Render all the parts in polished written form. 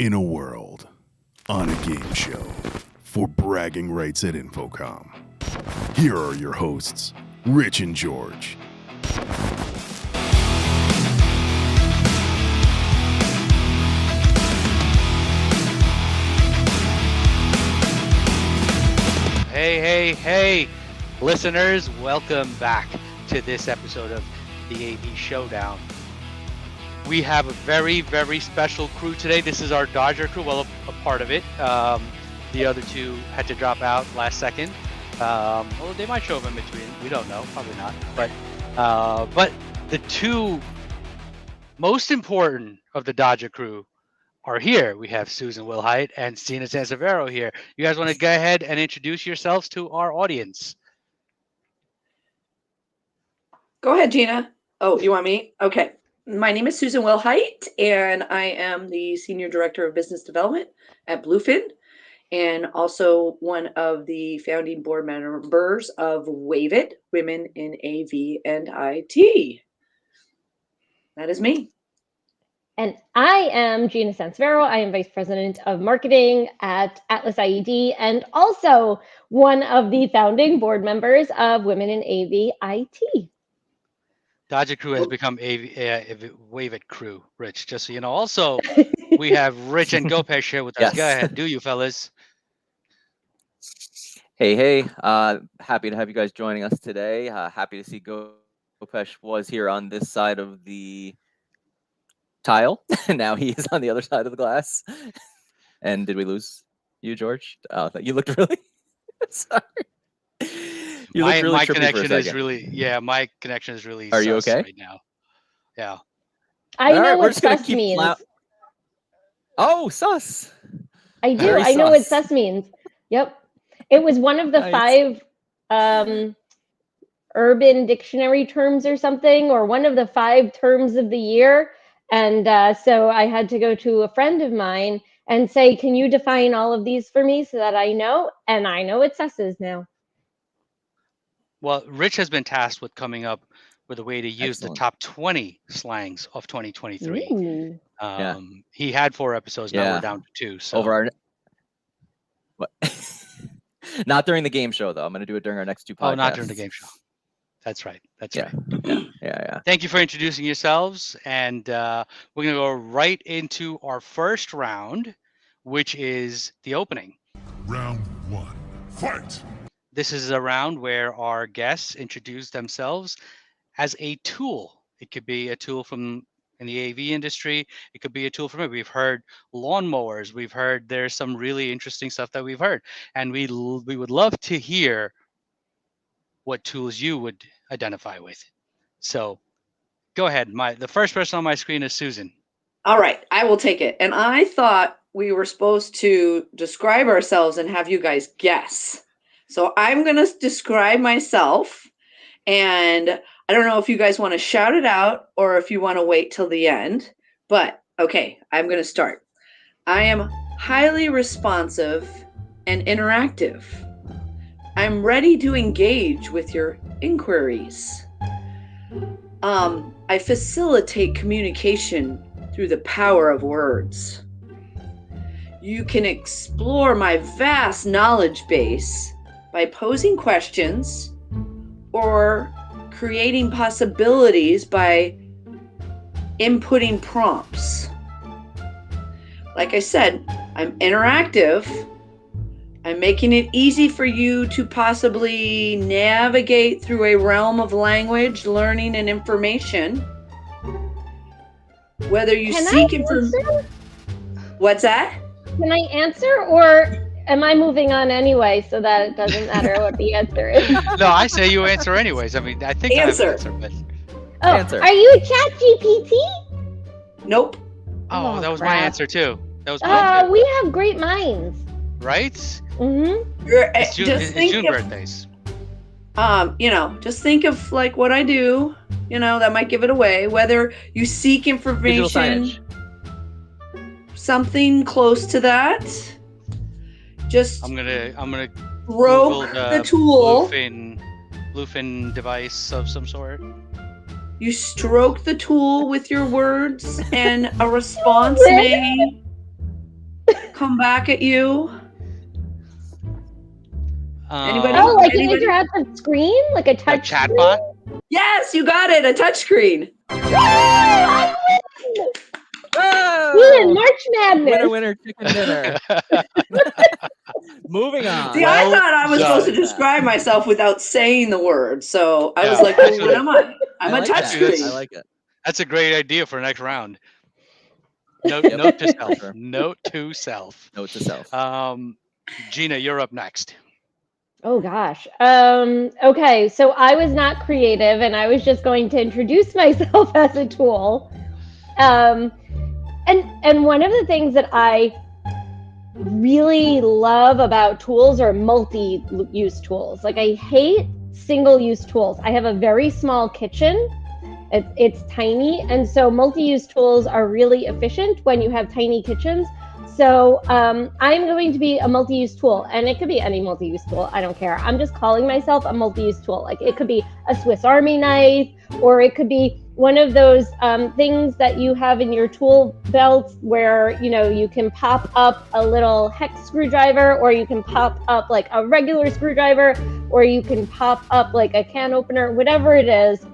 In a world, on a game show, for bragging rights at Infocom, here are your hosts, Rich and George. Hey, listeners, welcome back to this episode of the AV Showdown. We have a very, very special crew today. This is our Dodger crew, well, a part of it. The other two had to drop out last second. Well, they might show up in between. We don't know, probably not. But the two most important of the Dodger crew are here. We have Susan Wilhite and Gina Sansivero here. You guys want to go ahead and introduce yourselves to our audience? Go ahead, Gina. Oh, you want me? Okay. My name is Susan Wilhite, and I am the Senior Director of Business Development at Bluefin, and also one of the founding board members of Wave It, Women in AV and IT. That is me. And I am Gina Sansivero. I am Vice President of Marketing at Atlas IED and also one of the founding board members of Women in AV IT. Dodger crew has become a Wave It crew, Rich, just so you know. Also, we have Rich and Gopesh here with us. Yes. Go ahead, do you fellas. Hey, happy to have you guys joining us today. Happy to see Gopesh was here on this side of the tile. Now he is on the other side of the glass. And did we lose you, George? Oh, you looked really sorry. You looked really my trippy connection for a is second. really my connection is really Are you sus okay? right now. Yeah. I All know right, we're what just gonna sus keep means. Oh, sus. I do. Very I know what sus. sus means. Yep. It was one of the Nice. 5 urban dictionary terms or something, or one of the 5 terms of the year. And so I had to go to a friend of mine and say, can you define all of these for me so that I know? And I know what sus is now. Well, Rich has been tasked with coming up with a way to use Excellent. the top 20 slangs of 2023. Ooh. Yeah. He had 4 episodes, now Yeah. we're down to 2. So Over our what? Not during the game show though. I'm gonna do it during our next 2 podcasts. Oh, not during the game show. That's right. Yeah. Right. Yeah. Thank you for introducing yourselves, and we're going to go right into our first round, which is the opening. Round 1, fight! This is a round where our guests introduce themselves as a tool. It could be a tool from in the AV industry. It could be a tool from it. We've heard lawnmowers. We've heard there's some really interesting stuff that we've heard, and we would love to hear what tools you would identify with. So go ahead. The first person on my screen is Susan. All right, I will take it. And I thought we were supposed to describe ourselves and have you guys guess. So I'm going to describe myself, and I don't know if you guys want to shout it out or if you want to wait till the end, but okay, I'm going to start. I am highly responsive and interactive. I'm ready to engage with your inquiries. I facilitate communication through the power of words. You can explore my vast knowledge base by posing questions or creating possibilities by inputting prompts. Like I said, I'm interactive. I'm making it easy for you to possibly navigate through a realm of language, learning, and information. Whether you seek information. What's that? Can I answer, or am I moving on anyway so that it doesn't matter what the answer is? No, I say you answer anyways. I mean, I think Answer. I have an answer, but... Oh, Answer. are you ChatGPT? Nope. Oh, that was my crap. answer too. That was my We have great minds. right? Mm-hmm. It's June, Just it's think June of, birthdays. just think of like what I do, that might give it away. Whether you seek Digital information, signage. something close to that, just I'm gonna broke Google the tool. bluefin device of some sort. You stroke the tool with your words, and a response come back at you? Anybody? Oh, like an Anybody? interactive screen, like a A touch screen. chatbot? Yes, you got it. A touchscreen. I win! Oh! Win, March Madness. Winner, winner, chicken dinner. Moving on. See, I Well thought I was supposed to done. describe myself without saying the word. So I was Yeah, like, well, actually- what am I? I'm I a like that. touchscreen. I like it. That's a great idea for next round. Note, Yep. note to self. Sure. Note to self. Note to self. Gina, you're up next. Oh gosh. Okay, so I was not creative and I was just going to introduce myself as a tool. And one of the things that I really love about tools are multi-use tools. Like I hate single-use tools. I have a very small kitchen. It's tiny, and so multi-use tools are really efficient when you have tiny kitchens. So I'm going to be a multi-use tool, and it could be any multi-use tool. I don't care. I'm just calling myself a multi-use tool. Like it could be a Swiss Army knife, or it could be one of those things that you have in your tool belt where, you know, you can pop up a little hex screwdriver, or you can pop up like a regular screwdriver, or you can pop up like a can opener, whatever it is.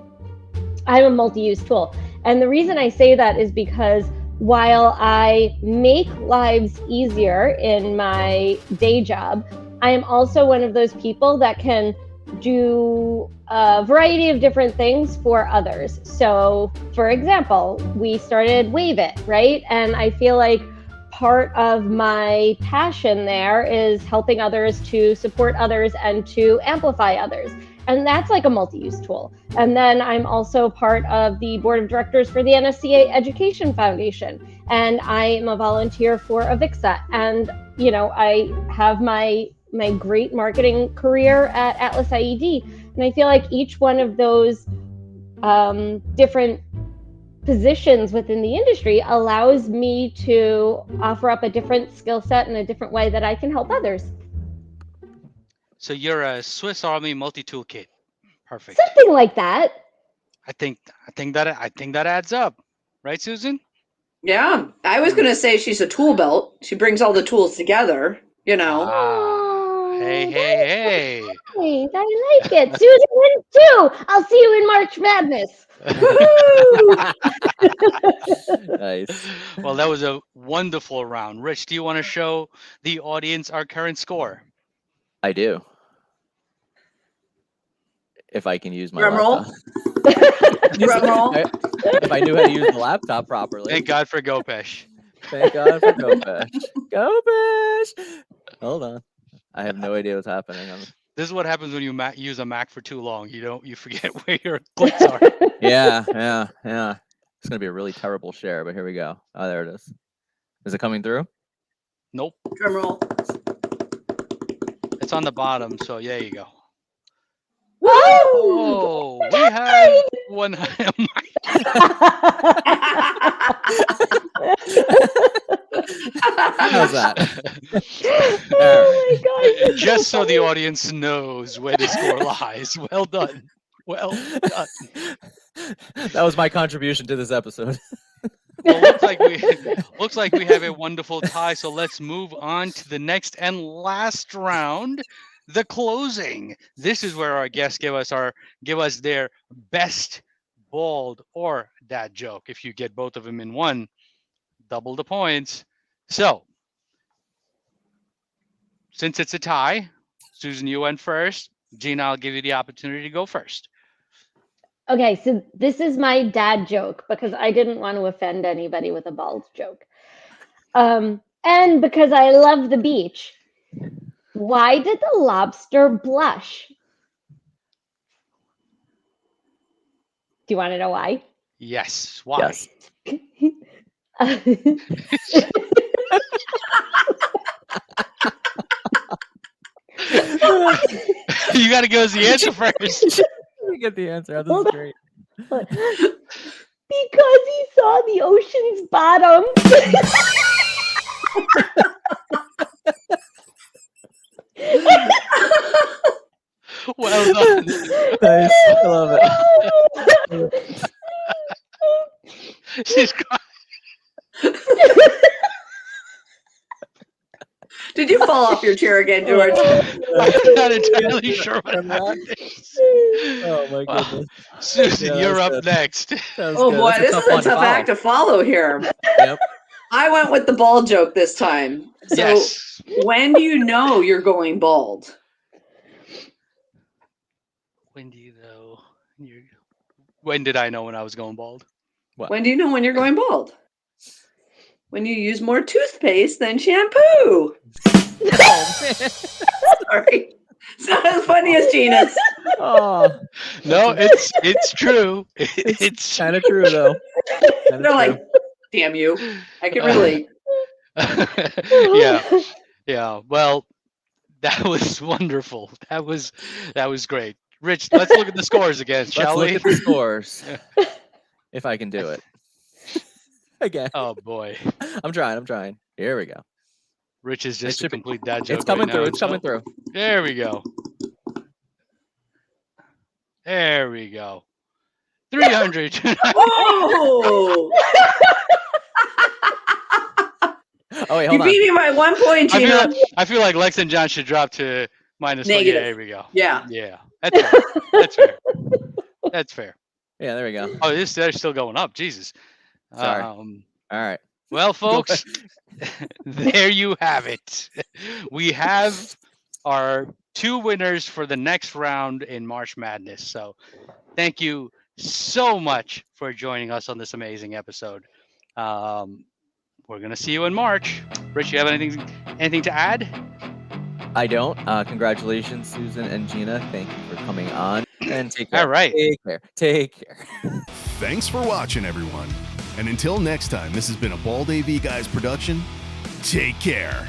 I'm a multi-use tool. And the reason I say that is because while I make lives easier in my day job, I am also one of those people that can do a variety of different things for others. So, for example, we started Wave It, right? And I feel like part of my passion there is helping others to support others and to amplify others. And that's like a multi-use tool. And then I'm also part of the board of directors for the NSCA Education Foundation. And I am a volunteer for Avixa. And, you know, I have my great marketing career at Atlas IED. And I feel like each one of those different positions within the industry allows me to offer up a different skill set and a different way that I can help others. So you're a Swiss Army multi-tool kit. Perfect. Something like that. I think that adds up, right, Susan? Yeah, I was going to say she's a tool belt. She brings all the tools together, you know. Oh, Hey, hey, hey. nice. I like it. Susan wins too. I'll see you in March Madness. Nice. Well, that was a wonderful round. Rich, do you want to show the audience our current score? I do. If I can use my Drum roll. laptop. Drum roll. If I knew how to use the laptop properly. Thank God for GoPesh. Thank God for GoPesh. GoPesh! Hold on. I have no idea what's happening. This is what happens when you use a Mac for too long. You forget where your clicks are. Yeah. It's gonna be a really terrible share, but here we go. Oh, there it is. Is it coming through? Nope. Drum roll. It's on the bottom, so there you go. Woo! Oh, we have one. How's that? Oh my gosh. Just so the audience knows where the score lies. Well done. Well done. That was my contribution to this episode. Well, looks like we have a wonderful tie. So let's move on to the next and last round, the closing. This is where our guests give us their best bald or dad joke. If you get both of them in one, double the points. So, since it's a tie, Susan, you went first. Gina, I'll give you the opportunity to go first. Okay, so this is my dad joke because I didn't want to offend anybody with a bald joke. And because I love the beach. Why did the lobster blush? Do you want to know why? Yes. Why? Yes. You got to give us the answer first. Let me get the answer. This is great. Because he saw the ocean's bottom. Well done. Nice. I love it. She's crying. Did you fall off your chair again, George? I'm not entirely sure what happened. Oh my Wow. goodness. Susan, Yeah, you're that's up good. next. Oh boy, this is a tough act to follow here. Yep. I went with the bald joke this time. So Yes. when do you know you're going bald? When do you know? When did I know when I was going bald? What? When do you know when you're going bald? When you use more toothpaste than shampoo. Oh, man. Sorry. It's not as funny as Gina's. Oh, No, it's true. It's kind of true though. Kinda They're like, true. damn you. I can relate. yeah. Well, that was wonderful. That was great. Rich, let's look at the scores again, shall Let's we? look at the scores. If I can do it. Again. Oh boy. I'm trying. Here we go. Rich is just should a be- complete dad joke. It's coming right through. now. It's coming through. There we go. There we go. 300. Oh! Oh wait, You hold on. beat me by 1 point, Gina. I feel like Lex and John should drop to minus one. Yeah, Negative. there we go. Yeah. Yeah. That's fair. That's fair. That's fair. Yeah, there we go. Oh, they're still going up. Jesus. Sorry. All right. Well, folks, there you have it. We have our 2 winners for the next round in March Madness. So thank you so much for joining us on this amazing episode. We're going to see you in March. Rich, you have anything to add? I don't. Congratulations, Susan and Gina. Thank you for coming on. And take care. All right. Take care. Thanks for watching, everyone. And until next time, this has been a BaldAVGuys production. Take care.